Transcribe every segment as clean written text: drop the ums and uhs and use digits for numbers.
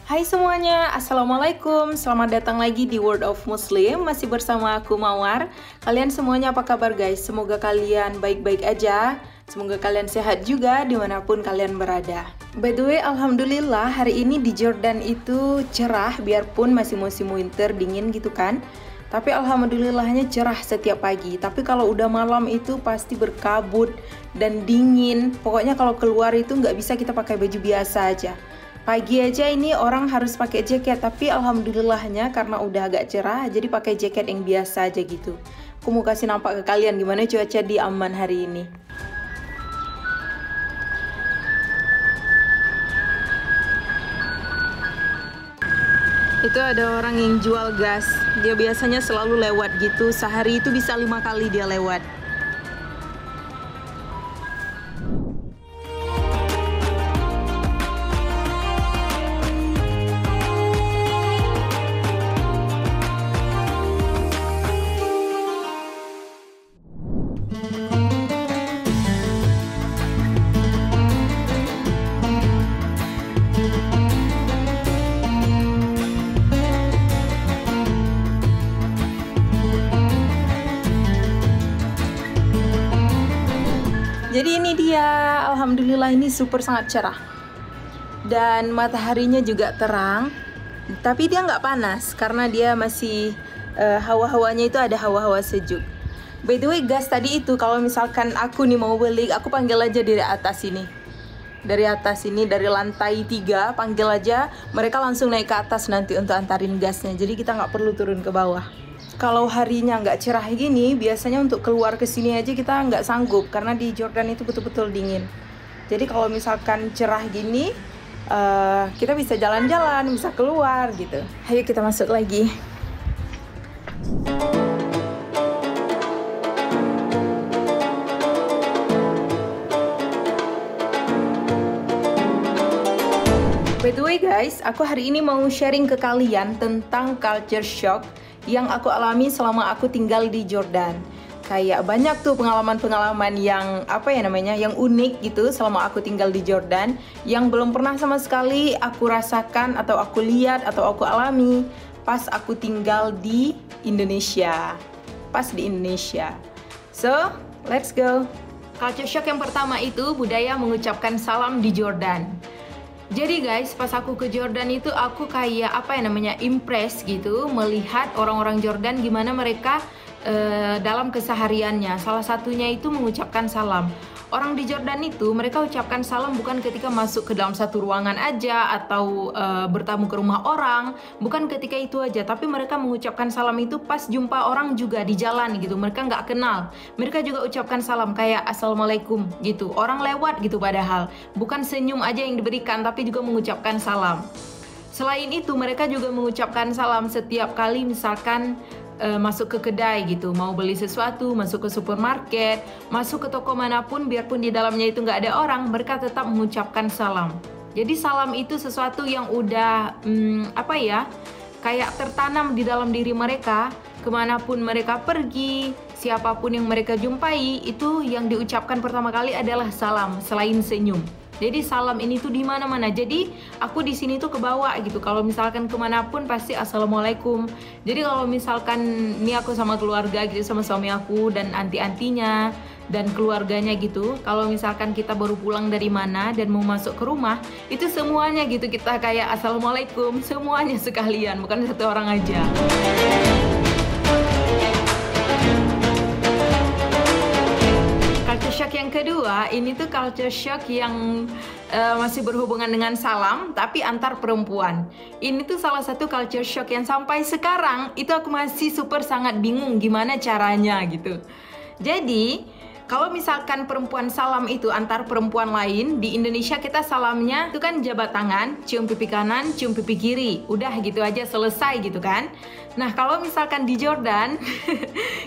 Hai semuanya, Assalamualaikum. Selamat datang lagi di World of Muslim. Masih bersama aku Mawar. Kalian semuanya apa kabar guys? Semoga kalian baik-baik aja. Semoga kalian sehat juga dimanapun kalian berada. By the way, Alhamdulillah hari ini di Jordan itu cerah. Biarpun masih musim winter dingin gitu kan, tapi alhamdulillahnya cerah setiap pagi. Tapi kalau udah malam itu pasti berkabut dan dingin. Pokoknya kalau keluar itu nggak bisa kita pakai baju biasa aja. Pagi aja ini orang harus pakai jaket, tapi alhamdulillahnya karena udah agak cerah jadi pakai jaket yang biasa aja gitu. Aku mau kasih nampak ke kalian gimana cuaca di Amman hari ini. Itu ada orang yang jual gas. Dia biasanya selalu lewat gitu. Sehari itu bisa 5 kali dia lewat. Jadi ini dia, alhamdulillah ini super sangat cerah. Dan mataharinya juga terang. Tapi dia nggak panas karena dia masih hawa-hawanya itu ada hawa-hawa sejuk. By the way gas tadi itu kalau misalkan aku nih mau beli, aku panggil aja dari atas ini. Dari atas ini, dari lantai 3, panggil aja. Mereka langsung naik ke atas nanti untuk antarin gasnya. Jadi kita nggak perlu turun ke bawah. Kalau harinya nggak cerah gini, biasanya untuk keluar ke sini aja kita nggak sanggup karena di Jordan itu betul-betul dingin. Jadi kalau misalkan cerah gini, kita bisa jalan-jalan, bisa keluar gitu. Ayo kita masuk lagi. By the way guys, aku hari ini mau sharing ke kalian tentang culture shock yang aku alami selama aku tinggal di Jordan. Kayak banyak tuh pengalaman-pengalaman yang yang unik gitu selama aku tinggal di Jordan, yang belum pernah sama sekali aku rasakan atau aku lihat atau aku alami pas aku tinggal di Indonesia. So, let's go. Culture shock yang pertama itu budaya mengucapkan salam di Jordan. Jadi guys, pas aku ke Jordan itu aku kayak impress gitu melihat orang-orang Jordan gimana mereka dalam kesehariannya. Salah satunya itu mengucapkan salam. Orang di Jordan itu mereka ucapkan salam bukan ketika masuk ke dalam satu ruangan aja atau bertamu ke rumah orang, bukan ketika itu aja, tapi mereka mengucapkan salam itu pas jumpa orang juga di jalan gitu. Mereka nggak kenal, mereka juga ucapkan salam kayak assalamualaikum gitu. Orang lewat gitu padahal, bukan senyum aja yang diberikan tapi juga mengucapkan salam. Selain itu mereka juga mengucapkan salam setiap kali misalkan masuk ke kedai gitu, mau beli sesuatu, masuk ke supermarket, masuk ke toko manapun, biarpun di dalamnya itu nggak ada orang, mereka tetap mengucapkan salam. Jadi salam itu sesuatu yang udah kayak tertanam di dalam diri mereka. Kemanapun mereka pergi, siapapun yang mereka jumpai, itu yang diucapkan pertama kali adalah salam selain senyum. Jadi salam ini tuh di mana-mana. Jadi aku di sini tuh kebawa gitu. Kalau misalkan kemanapun pasti assalamualaikum. Jadi kalau misalkan ini aku sama keluarga gitu, sama suami aku dan anti-antinya dan keluarganya gitu. Kalau misalkan kita baru pulang dari mana dan mau masuk ke rumah, itu semuanya gitu kita kayak assalamualaikum, semuanya sekalian, bukan satu orang aja. Culture shock yang kedua, ini tuh culture shock yang masih berhubungan dengan salam, tapi antar perempuan. Ini tuh salah satu culture shock yang sampai sekarang itu aku masih super sangat bingung gimana caranya gitu. Jadi, kalau misalkan perempuan salam itu antar perempuan lain, di Indonesia kita salamnya itu kan jabat tangan, cium pipi kanan, cium pipi kiri. Udah gitu aja selesai gitu kan. Nah kalau misalkan di Jordan,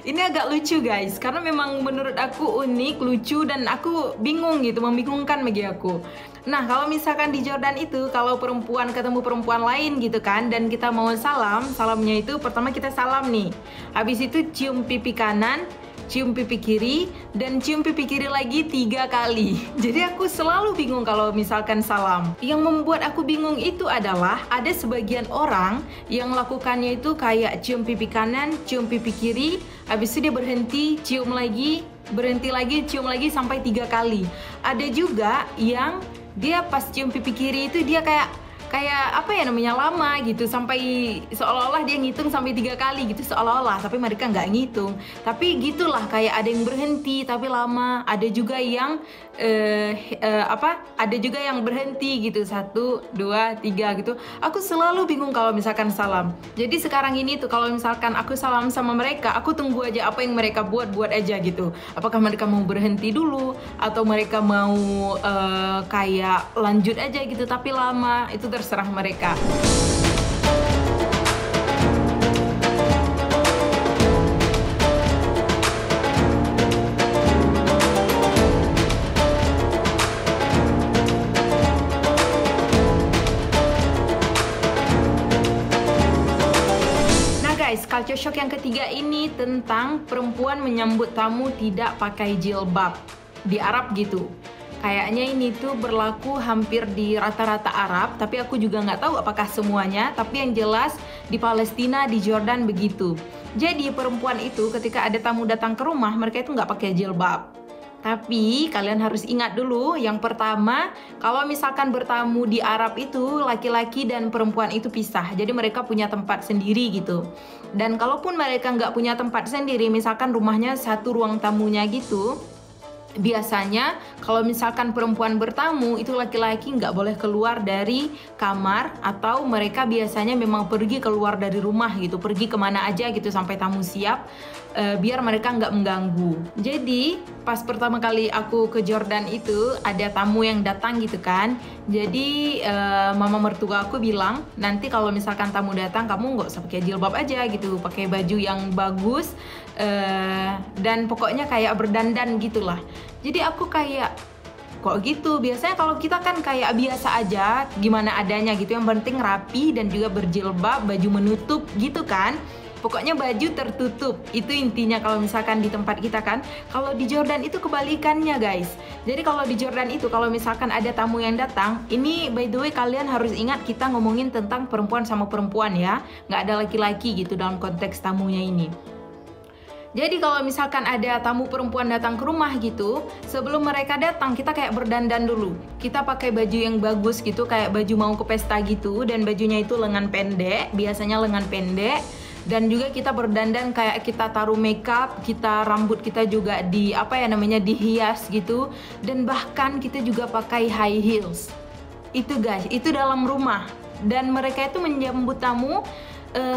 ini agak lucu guys. Karena memang menurut aku unik, lucu, dan aku bingung gitu, membingungkan bagi aku. Nah kalau misalkan di Jordan itu, kalau perempuan ketemu perempuan lain gitu kan, dan kita mau salam, salamnya itu pertama kita salam nih. Habis itu cium pipi kanan, cium pipi kiri, dan cium pipi kiri lagi 3 kali. Jadi aku selalu bingung kalau misalkan salam. Yang membuat aku bingung itu adalah ada sebagian orang yang lakukannya itu kayak cium pipi kanan, cium pipi kiri, habis itu dia berhenti, cium lagi, berhenti lagi, cium lagi sampai 3 kali. Ada juga yang dia pas cium pipi kiri itu dia kayak apa ya namanya, lama gitu, sampai seolah-olah dia ngitung sampai 3 kali gitu, seolah-olah, tapi mereka nggak ngitung. Tapi gitulah, kayak ada yang berhenti tapi lama, ada juga yang ada juga yang berhenti gitu, 1, 2, 3 gitu. Aku selalu bingung kalau misalkan salam. Jadi sekarang ini tuh kalau misalkan aku salam sama mereka, aku tunggu aja apa yang mereka buat aja gitu. Apakah mereka mau berhenti dulu atau mereka mau kayak lanjut aja gitu tapi lama, itu terserah mereka. Culture shock yang ketiga ini tentang perempuan menyambut tamu tidak pakai jilbab di Arab gitu. Kayaknya ini tuh berlaku hampir di rata-rata Arab, tapi aku juga nggak tahu apakah semuanya, tapi yang jelas di Palestina, di Jordan begitu. Jadi perempuan itu ketika ada tamu datang ke rumah, mereka itu nggak pakai jilbab. Tapi kalian harus ingat dulu, yang pertama, kalau misalkan bertamu di Arab itu laki-laki dan perempuan itu pisah, jadi mereka punya tempat sendiri gitu. Dan kalaupun mereka nggak punya tempat sendiri, misalkan rumahnya satu ruang tamunya gitu, biasanya kalau misalkan perempuan bertamu itu laki-laki nggak boleh keluar dari kamar, atau mereka biasanya memang pergi keluar dari rumah gitu, pergi kemana aja gitu sampai tamu siap, biar mereka nggak mengganggu. Jadi pas pertama kali aku ke Jordan itu ada tamu yang datang gitu kan, jadi mama mertua aku bilang, nanti kalau misalkan tamu datang kamu nggak usah pakai jilbab aja gitu, pakai baju yang bagus, dan pokoknya kayak berdandan gitulah. Jadi aku kayak, kok gitu? Biasanya kalau kita kan kayak biasa aja, gimana adanya gitu, yang penting rapi dan juga berjilbab, baju menutup gitu kan. Pokoknya baju tertutup, itu intinya kalau misalkan di tempat kita kan. Kalau di Jordan itu kebalikannya guys. Jadi kalau di Jordan itu kalau misalkan ada tamu yang datang, ini by the way kalian harus ingat kita ngomongin tentang perempuan sama perempuan ya, nggak ada laki-laki gitu dalam konteks tamunya ini. Jadi kalau misalkan ada tamu perempuan datang ke rumah gitu, sebelum mereka datang kita kayak berdandan dulu. Kita pakai baju yang bagus gitu, kayak baju mau ke pesta gitu, dan bajunya itu lengan pendek, biasanya lengan pendek. Dan juga kita berdandan kayak kita taruh makeup, kita rambut kita juga dihias gitu, dan bahkan kita juga pakai high heels. Itu guys, itu dalam rumah. Dan mereka itu menyambut tamu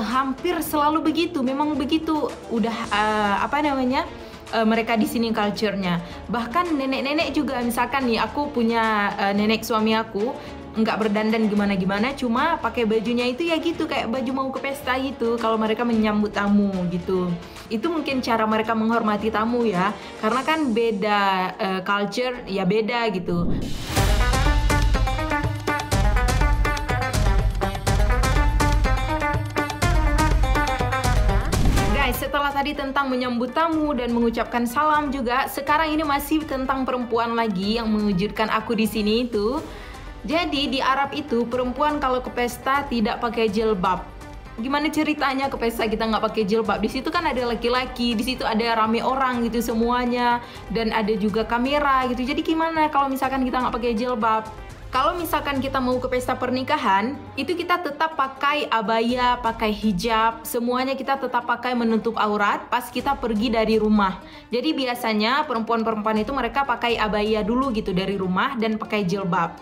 hampir selalu begitu, memang begitu. Udah mereka di sini culture-nya. Bahkan nenek-nenek juga, misalkan nih aku punya nenek suami aku nggak berdandan gimana-gimana, cuma pakai bajunya itu ya gitu kayak baju mau ke pesta gitu kalau mereka menyambut tamu gitu. Itu mungkin cara mereka menghormati tamu ya, karena kan beda culture ya, beda gitu. Setelah tadi tentang menyambut tamu dan mengucapkan salam juga, sekarang ini masih tentang perempuan lagi yang mengejutkan aku di sini itu. Jadi di Arab itu perempuan kalau ke pesta tidak pakai jilbab. Gimana ceritanya ke pesta kita nggak pakai jilbab? Di situ kan ada laki-laki, di situ ada rame orang gitu semuanya, dan ada juga kamera gitu. Jadi gimana kalau misalkan kita nggak pakai jilbab? Kalau misalkan kita mau ke pesta pernikahan, itu kita tetap pakai abaya, pakai hijab, semuanya kita tetap pakai menutup aurat pas kita pergi dari rumah. Jadi biasanya perempuan-perempuan itu mereka pakai abaya dulu gitu dari rumah dan pakai jilbab.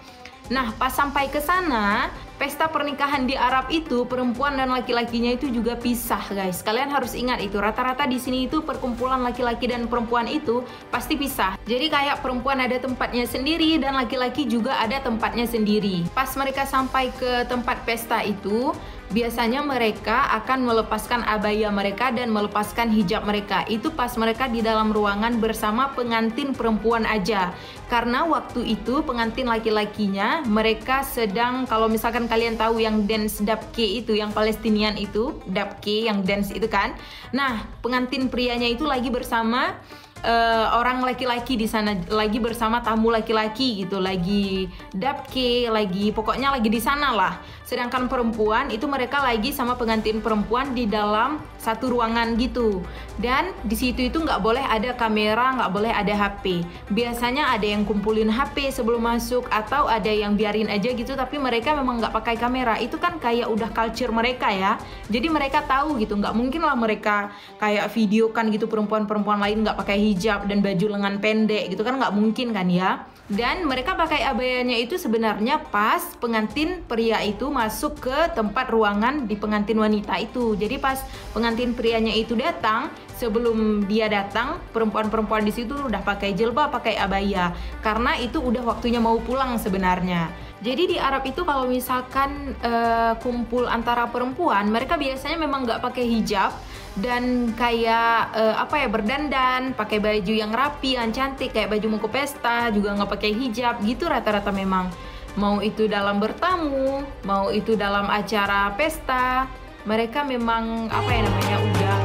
Nah, pas sampai ke sana, pesta pernikahan di Arab itu perempuan dan laki-lakinya itu juga pisah, guys. Kalian harus ingat itu, rata-rata di sini itu perkumpulan laki-laki dan perempuan itu pasti pisah. Jadi kayak perempuan ada tempatnya sendiri dan laki-laki juga ada tempatnya sendiri. Pas mereka sampai ke tempat pesta itu, biasanya mereka akan melepaskan abaya mereka dan melepaskan hijab mereka. Itu pas mereka di dalam ruangan bersama pengantin perempuan aja. Karena waktu itu pengantin laki-lakinya mereka sedang, kalau misalkan kalian tahu yang dance dabke itu, yang Palestinian itu, dabke yang dance itu kan. Nah, pengantin prianya itu lagi bersama orang laki-laki di sana, lagi bersama tamu laki-laki gitu, lagi dabke, lagi pokoknya lagi di sana lah. Sedangkan perempuan itu mereka lagi sama pengantin perempuan di dalam satu ruangan gitu. Dan di situ itu nggak boleh ada kamera, nggak boleh ada HP. Biasanya ada yang kumpulin HP sebelum masuk atau ada yang biarin aja gitu, tapi mereka memang nggak pakai kamera. Itu kan kayak udah culture mereka ya. Jadi mereka tahu gitu, nggak mungkin lah mereka kayak video kan gitu perempuan-perempuan lain nggak pakai hijab dan baju lengan pendek gitu kan, nggak mungkin kan ya. Dan mereka pakai abayanya itu sebenarnya pas pengantin pria itu masuk ke tempat ruangan di pengantin wanita itu. Jadi pas pengantin prianya itu datang, sebelum dia datang, perempuan-perempuan di situ udah pakai jilbab, pakai abaya. Karena itu udah waktunya mau pulang sebenarnya. Jadi di Arab itu kalau misalkan kumpul antara perempuan, mereka biasanya memang nggak pakai hijab dan kayak berdandan, pakai baju yang rapi, yang cantik, kayak baju mau ke pesta juga nggak pakai hijab gitu rata-rata memang. Mau itu dalam bertamu, mau itu dalam acara pesta, mereka memang udah